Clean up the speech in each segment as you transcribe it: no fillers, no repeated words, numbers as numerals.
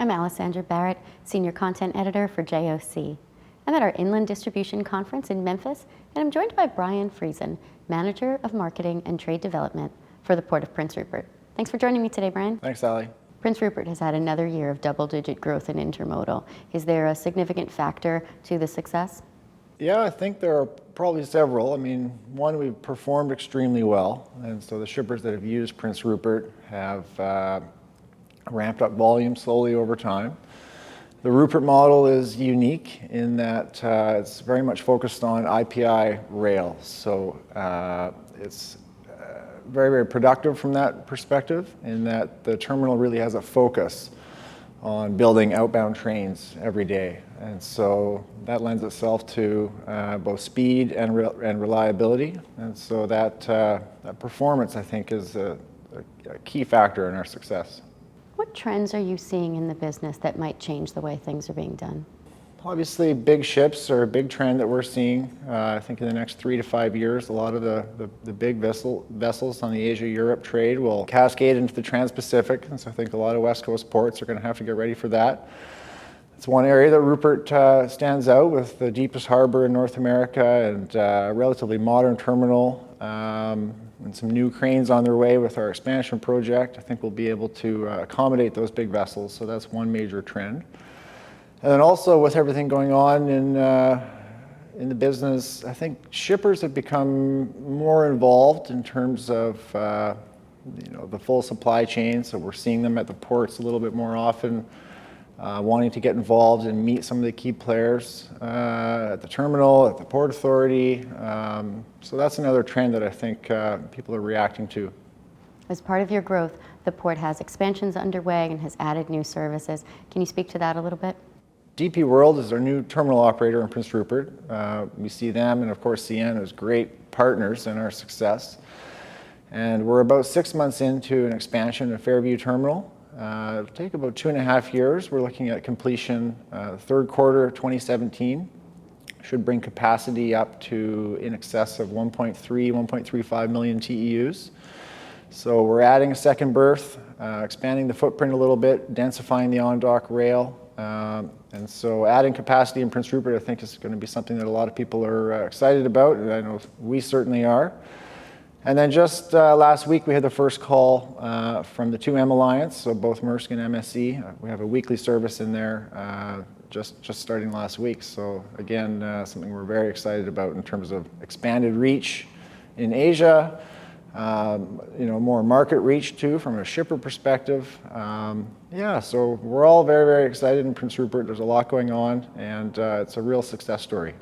I'm Alessandra Barrett, Senior Content Editor for JOC. I'm at our Inland Distribution Conference in Memphis, and I'm joined by Brian Friesen, Manager of Marketing and Trade Development for the Port of Prince Rupert. Thanks for joining me today, Brian. Thanks, Ali. Prince Rupert has had another year of double-digit growth in intermodal. Is there a significant factor to the success? Yeah, I think there are probably several. I mean, one, we've performed extremely well, and so the shippers that have used Prince Rupert have ramped up volume slowly over time. The Rupert model is unique in that it's very much focused on IPI rail, so it's very, very productive from that perspective, in that the terminal really has a focus on building outbound trains every day. And so that lends itself to both speed and reliability. And so that performance, I think, is a key factor in our success. What trends are you seeing in the business that might change the way things are being done? Obviously, big ships are a big trend that we're seeing. I think in the next 3 to 5 years, a lot of the big vessels on the Asia-Europe trade will cascade into the Trans-Pacific, and so I think a lot of West Coast ports are going to have to get ready for that. It's one area that Rupert stands out with, the deepest harbor in North America and a relatively modern terminal, and some new cranes on their way with our expansion project. I think we'll be able to accommodate those big vessels, so that's one major trend. And then also, with everything going on in the business, I think shippers have become more involved in terms of the full supply chain. So we're seeing them at the ports a little bit more often, wanting to get involved and meet some of the key players at the terminal, at the Port Authority. So that's another trend that I think people are reacting to. As part of your growth, the port has expansions underway and has added new services. Can you speak to that a little bit? DP World is our new terminal operator in Prince Rupert. We see them and, of course, CN as great partners in our success. And we're about 6 months into an expansion of Fairview Terminal. It'll take about 2.5 years. We're looking at completion third quarter of 2017. Should bring capacity up to in excess of 1.35 million TEUs. So we're adding a second berth, expanding the footprint a little bit, densifying the on-dock rail. And so adding capacity in Prince Rupert, I think, is going to be something that a lot of people are excited about, and I know we certainly are. And then just last week, we had the first call from the 2M Alliance, so both Maersk and MSC. We have a weekly service in there just starting last week. So again, something we're very excited about in terms of expanded reach in Asia, more market reach too from a shipper perspective. Yeah, so we're all very, very excited in Prince Rupert. There's a lot going on, and it's a real success story.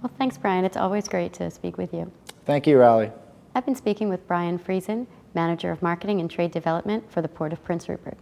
Well, thanks, Brian. It's always great to speak with you. Thank you, Ali. I've been speaking with Brian Friesen, Manager of Marketing and Trade Development for the Port of Prince Rupert.